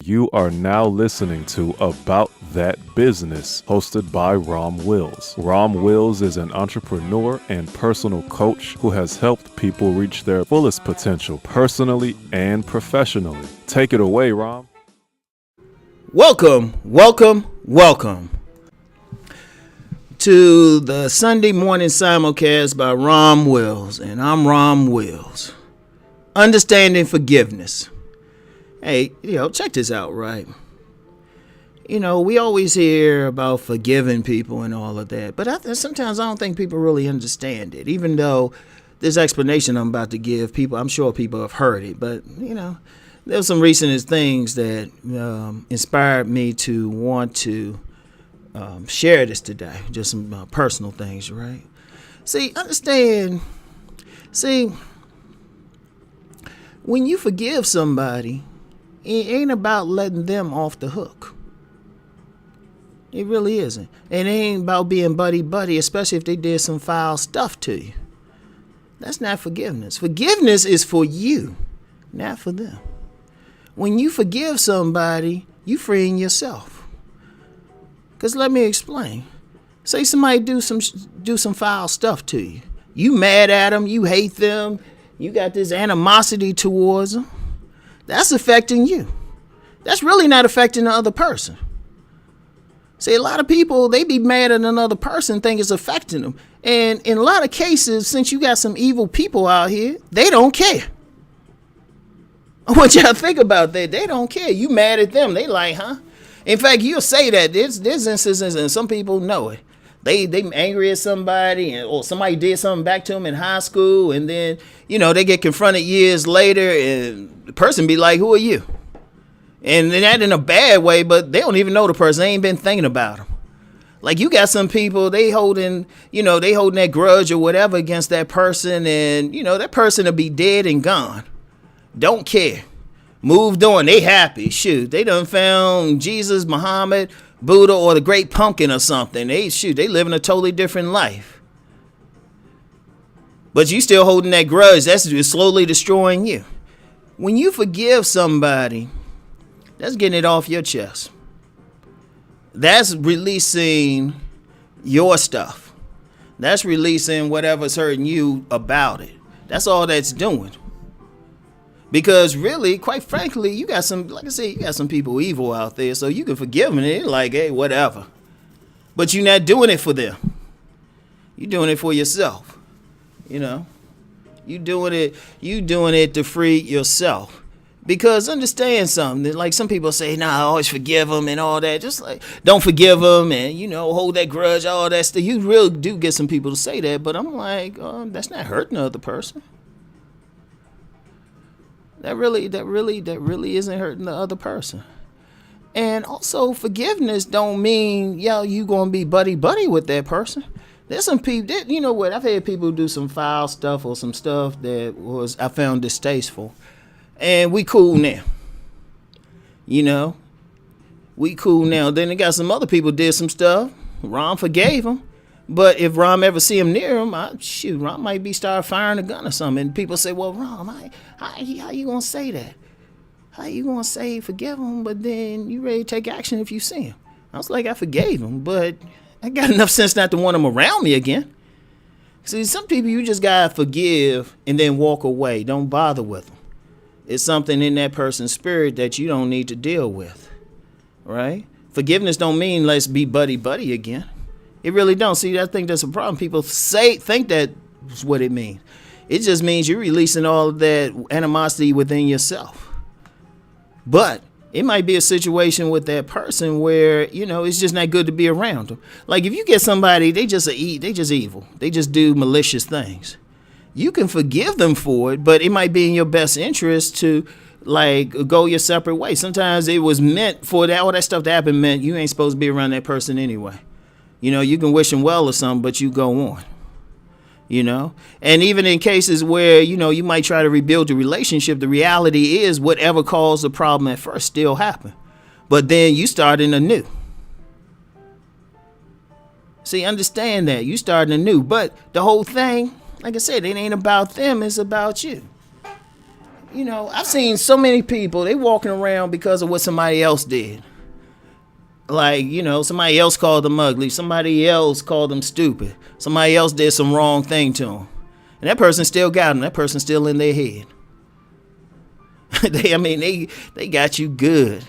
You are now listening to About That Business, hosted by Rom Wills. Rom Wills is an entrepreneur and personal coach who has helped people reach their fullest potential personally and professionally. Take it away, Rom. Welcome to the Sunday morning simulcast by Rom Wills, and I'm Rom Wills. Understanding forgiveness. Hey, check this out, right? We always hear about forgiving people and all of that, but sometimes I don't think people really understand it, even though this explanation I'm about to give people, I'm sure people have heard it, but, there's some recent things that inspired me to want to share this today, just some personal things, right? When you forgive somebody, it ain't about letting them off the hook. It really isn't. And it ain't about being buddy-buddy, especially if they did some foul stuff to you. That's not forgiveness. Forgiveness is for you, not for them. When you forgive somebody, you freeing yourself. Because let me explain. Say somebody do some foul stuff to you. You mad at them, you hate them, you got this animosity towards them. That's affecting you. That's really not affecting the other person. See, a lot of people, they be mad at another person, think it's affecting them. And in a lot of cases, since you got some evil people out here, they don't care. I want y'all to think about that. They don't care. You mad at them. They like, huh? In fact, you'll say that. There's instances, and some people know it. They angry at somebody, or somebody did something back to them in high school, and then, they get confronted years later, and the person be like, who are you? And that in a bad way, but they don't even know the person. They ain't been thinking about them. Like, you got some people, they holding that grudge or whatever against that person, and, that person will be dead and gone. Don't care. Moved on. They happy. Shoot, they done found Jesus, Muhammad, Buddha, or the Great Pumpkin or something. They living a totally different life. But you still holding that grudge. That's slowly destroying you. When you forgive somebody, that's getting it off your chest. That's releasing your stuff. That's releasing whatever's hurting you about it. That's all that's doing. Because really, quite frankly, you got some people evil out there, so you can forgive them. They're like, hey, whatever. But you're not doing it for them. You're doing it for yourself. You doing it to free yourself. Because understand something, like some people say, nah, I always forgive them and all that. Just like, don't forgive them and, hold that grudge, all that stuff. You really do get some people to say that, but I'm like, that's not hurting the other person. That really isn't hurting the other person. And also, forgiveness don't mean, you gonna be buddy-buddy with that person. There's some people, I've had people do some foul stuff or some stuff that I found distasteful. And we cool now. We cool now. Then they got some other people did some stuff. Rom forgave them. But if Rom ever see him near him, Rom might start firing a gun or something. And people say, well, Rom, how you going to say that? How you going to say forgive him, but then you ready to take action if you see him? I was like, I forgave him, but I got enough sense not to want him around me again. See, some people you just got to forgive and then walk away. Don't bother with them. It's something in that person's spirit that you don't need to deal with, right? Forgiveness don't mean let's be buddy-buddy again. It really don't. See, I think that's a problem. People think that's what it means. It just means you're releasing all of that animosity within yourself. But it might be a situation with that person where, it's just not good to be around them. Like if you get somebody, they just evil. They just do malicious things. You can forgive them for it, but it might be in your best interest to go your separate way. Sometimes it was meant for that, all that stuff to happen meant you ain't supposed to be around that person anyway. You can wish them well or something, but you go on. And even in cases where, you might try to rebuild the relationship, the reality is whatever caused the problem at first still happened. But then you starting anew. See, understand that. You starting anew. But the whole thing, like I said, it ain't about them, it's about you. I've seen so many people, they walking around because of what somebody else did. Like, somebody else called them ugly. Somebody else called them stupid. Somebody else did some wrong thing to them. And that person still got them. That person's still in their head. They got you good.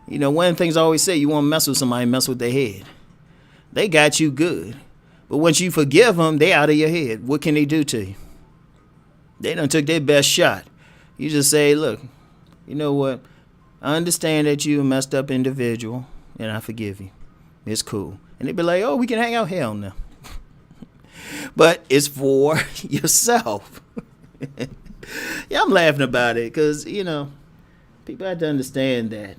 One of the things I always say, you want to mess with somebody, mess with their head. They got you good. But once you forgive them, they out of your head. What can they do to you? They done took their best shot. You just say, look, you know what? I understand that you a messed up individual, and I forgive you. It's cool. And they be like, oh, we can hang out. Hell no. But it's for yourself. Yeah, I'm laughing about it because, people have to understand that.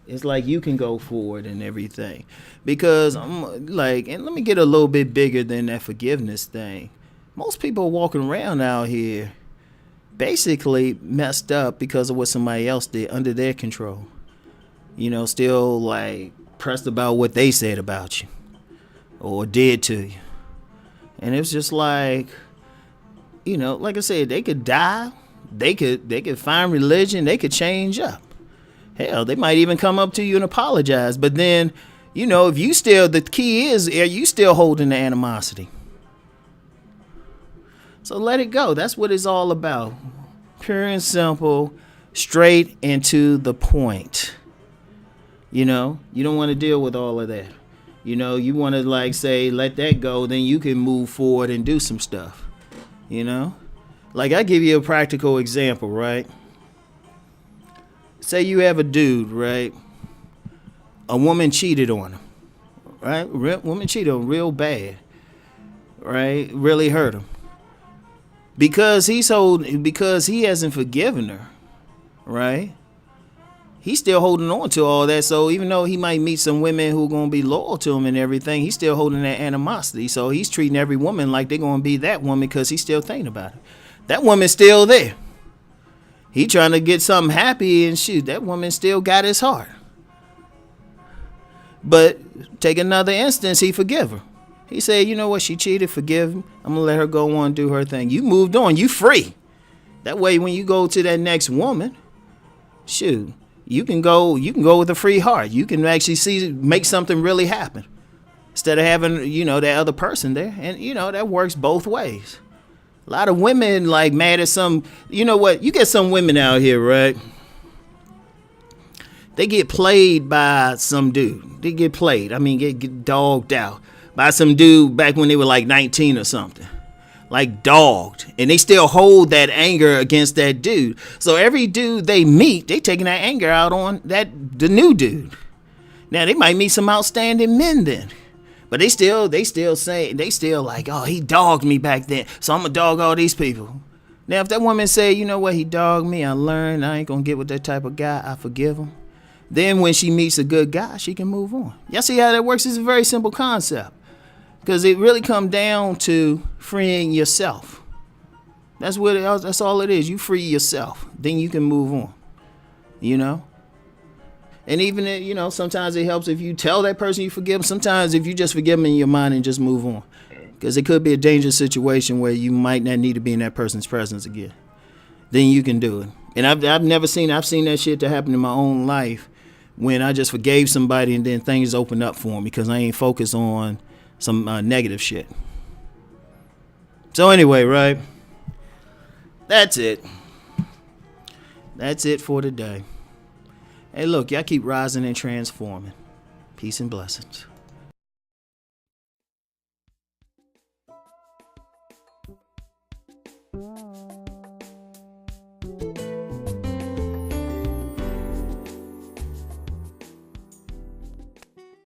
It's like you can go forward and everything. Because I'm like, and let me get a little bit bigger than that forgiveness thing. Most people walking around out here basically messed up because of what somebody else did under their control. Still like pressed about what they said about you or did to you. And it's just like, like I said, they could die. They could find religion. They could change up. Hell, they might even come up to you and apologize. But then, if you still, the key is, are you still holding the animosity? So let it go. That's what it's all about. Pure and simple, straight and to the point. You don't want to deal with all of that. You want to let that go, then you can move forward and do some stuff. Like I give you a practical example, right? Say you have a dude, right? A woman cheated on him, right? Woman cheated on him real bad, right? Really hurt him. Because he hasn't forgiven her, right? He's still holding on to all that. So even though he might meet some women who are going to be loyal to him and everything, he's still holding that animosity. So he's treating every woman like they're going to be that woman because he's still thinking about it. That woman's still there. He trying to get something happy and shoot, that woman still got his heart. But take another instance, he forgive her. He said, you know what, she cheated, forgive him. I'm going to let her go on and do her thing. You moved on, you free. That way when you go to that next woman, shoot, you can go with a free heart. You can actually make something really happen. Instead of having, that other person there. And, that works both ways. A lot of women like mad at some, you get some women out here, right? They get played by some dude. They get played. Get dogged out by some dude back when they were like 19 or something. Like dogged. And they still hold that anger against that dude. So every dude they meet, they taking that anger out on the new dude. Now they might meet some outstanding men then. But they still like, oh, he dogged me back then, so I'm gonna dog all these people. Now, if that woman say, you know what, he dogged me, I learned, I ain't gonna get with that type of guy, I forgive him. Then when she meets a good guy, she can move on. Y'all see how that works? It's a very simple concept. Because it really comes down to freeing yourself. That's all it is. You free yourself. Then you can move on. And even, sometimes it helps if you tell that person you forgive them. Sometimes if you just forgive them in your mind and just move on. Because it could be a dangerous situation where you might not need to be in that person's presence again. Then you can do it. And I've seen that shit to happen in my own life when I just forgave somebody and then things opened up for me because I ain't focused on some negative shit. So anyway, right? That's it. That's it for today. Hey, look, y'all keep rising and transforming. Peace and blessings.